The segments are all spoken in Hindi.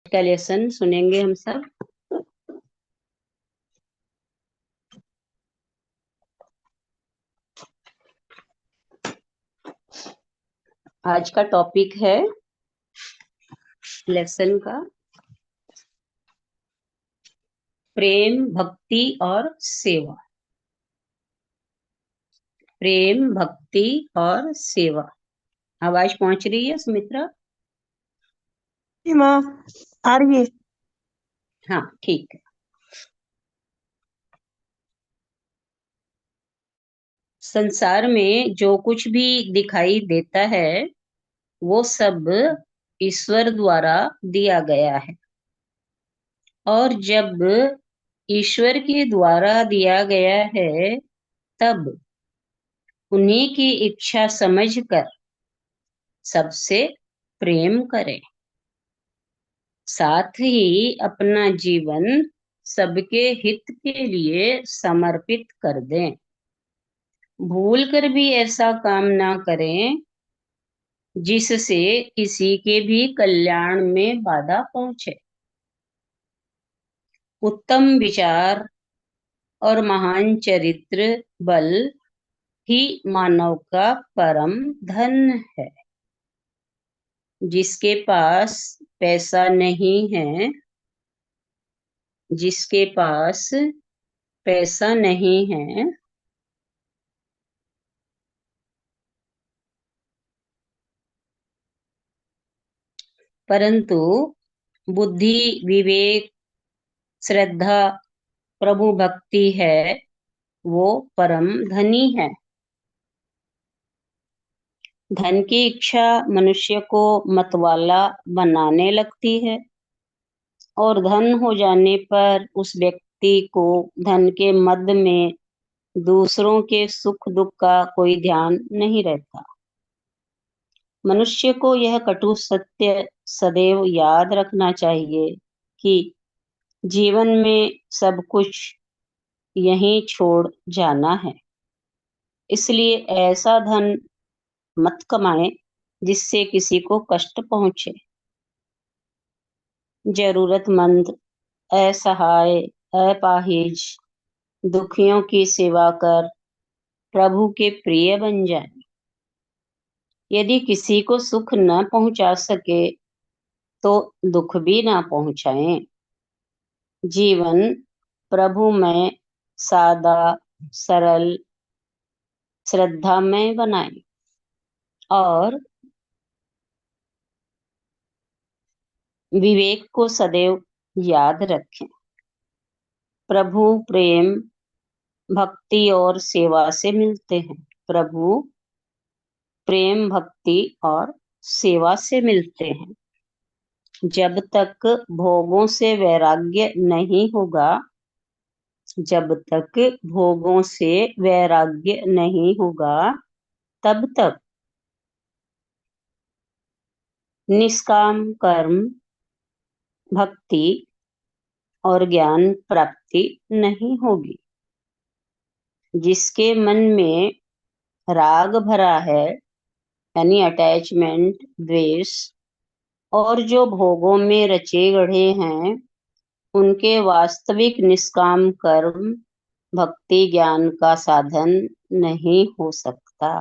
का लेसन सुनेंगे हम सब। आज का टॉपिक है लेसन का प्रेम, भक्ति और सेवा। प्रेम, भक्ति और सेवा। आवाज पहुंच रही है सुमित्रा? जी माँ, आ रही है। हाँ, ठीक है। संसार में जो कुछ भी दिखाई देता है वो सब ईश्वर द्वारा दिया गया है, और जब ईश्वर के द्वारा दिया गया है तब उन्हीं की इच्छा समझकर सबसे प्रेम करें, साथ ही अपना जीवन सबके हित के लिए समर्पित कर दें। भूल कर भी ऐसा काम ना करें जिससे किसी के भी कल्याण में बाधा पहुंचे। उत्तम विचार और महान चरित्र बल ही मानव का परम धन है। जिसके पास पैसा नहीं है, जिसके पास पैसा नहीं है, परंतु बुद्धि, विवेक, श्रद्धा, प्रभु भक्ति है, वो परम धनी है। धन की इच्छा मनुष्य को मतवाला बनाने लगती है, और धन हो जाने पर उस व्यक्ति को धन के मद में दूसरों के सुख दुख का कोई ध्यान नहीं रहता। मनुष्य को यह कटु सत्य सदैव याद रखना चाहिए कि जीवन में सब कुछ यहीं छोड़ जाना है। इसलिए ऐसा धन मत कमाएं जिससे किसी को कष्ट पहुंचे। जरूरतमंद, असहाय, अपाहिज, दुखियों की सेवा कर प्रभु के प्रिय बन जाए। यदि किसी को सुख न पहुंचा सके तो दुख भी ना पहुंचाएं। जीवन प्रभु में सादा, सरल, श्रद्धामय बनाएं, और विवेक को सदैव याद रखें। प्रभु प्रेम, भक्ति और सेवा से मिलते हैं। प्रभु प्रेम, भक्ति और सेवा से मिलते हैं। जब तक भोगों से वैराग्य नहीं होगा, जब तक भोगों से वैराग्य नहीं होगा, तब तक निष्काम कर्म, भक्ति और ज्ञान प्राप्ति नहीं होगी। जिसके मन में राग भरा है, यानी अटैचमेंट, द्वेष, और जो भोगों में रचे गढ़े हैं, उनके वास्तविक निष्काम कर्म भक्ति ज्ञान का साधन नहीं हो सकता।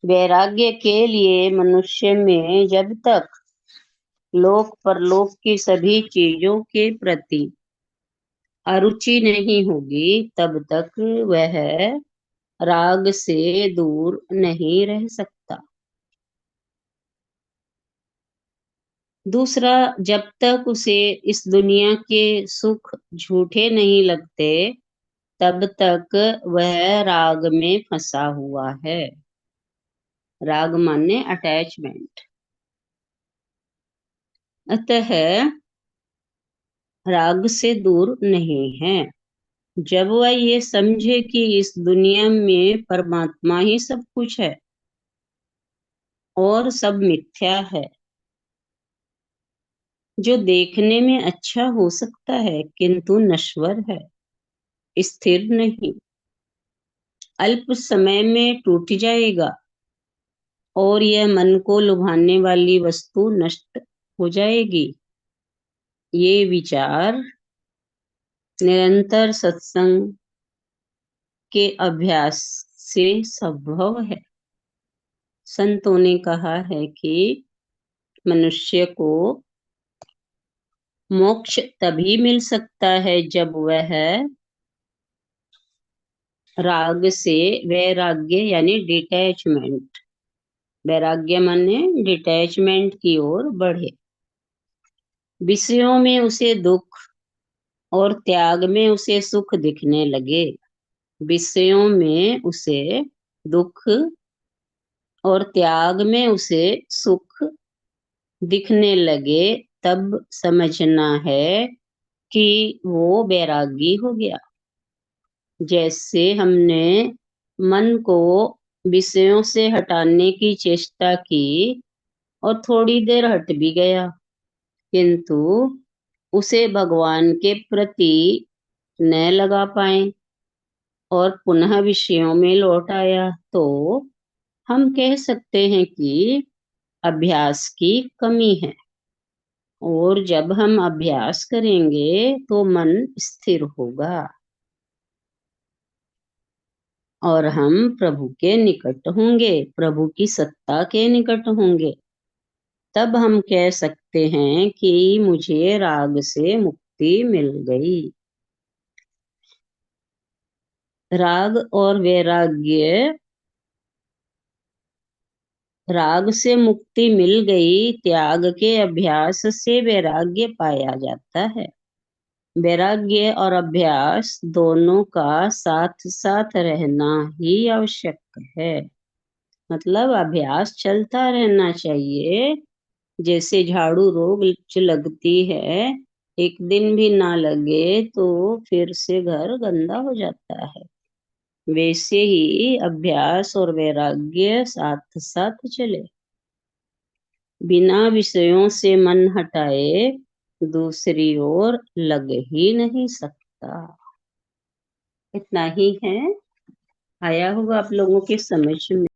वैराग्य के लिए मनुष्य में जब तक लोक परलोक की सभी चीजों के प्रति अरुचि नहीं होगी, तब तक वह राग से दूर नहीं रह सकता। दूसरा, जब तक उसे इस दुनिया के सुख झूठे नहीं लगते, तब तक वह राग में फंसा हुआ है। राग माने अटैचमेंट। अतः राग से दूर नहीं है। जब वह ये समझे कि इस दुनिया में परमात्मा ही सब कुछ है और सब मिथ्या है, जो देखने में अच्छा हो सकता है किंतु नश्वर है, स्थिर नहीं, अल्प समय में टूट जाएगा और यह मन को लुभाने वाली वस्तु नष्ट हो जाएगी। ये विचार निरंतर सत्संग के अभ्यास से संभव है। संतों ने कहा है कि मनुष्य को मोक्ष तभी मिल सकता है जब वह राग से वैराग्य यानी डिटैचमेंट, वैराग्य माने डिटैचमेंट की ओर बढ़े। विषयों में उसे दुख और त्याग में उसे सुख दिखने लगे। विषयों में उसे दुख और त्याग में उसे सुख दिखने लगे, तब समझना है कि वो वैरागी हो गया। जैसे हमने मन को विषयों से हटाने की चेष्टा की और थोड़ी देर हट भी गया, किंतु उसे भगवान के प्रति न लगा पाए और पुनः विषयों में लौट आया, तो हम कह सकते हैं कि अभ्यास की कमी है। और जब हम अभ्यास करेंगे तो मन स्थिर होगा और हम प्रभु के निकट होंगे, प्रभु की सत्ता के निकट होंगे। तब हम कह सकते हैं कि मुझे राग से मुक्ति मिल गई। राग और वैराग्य, राग से मुक्ति मिल गई, त्याग के अभ्यास से वैराग्य पाया जाता है। वैराग्य और अभ्यास दोनों का साथ साथ रहना ही आवश्यक है। मतलब अभ्यास चलता रहना चाहिए। जैसे झाड़ू रोज लगती है, एक दिन भी ना लगे तो फिर से घर गंदा हो जाता है। वैसे ही अभ्यास और वैराग्य साथ साथ चले। बिना विषयों से मन हटाए दूसरी ओर लग ही नहीं सकता। इतना ही है। आया होगा आप लोगों के समझ में।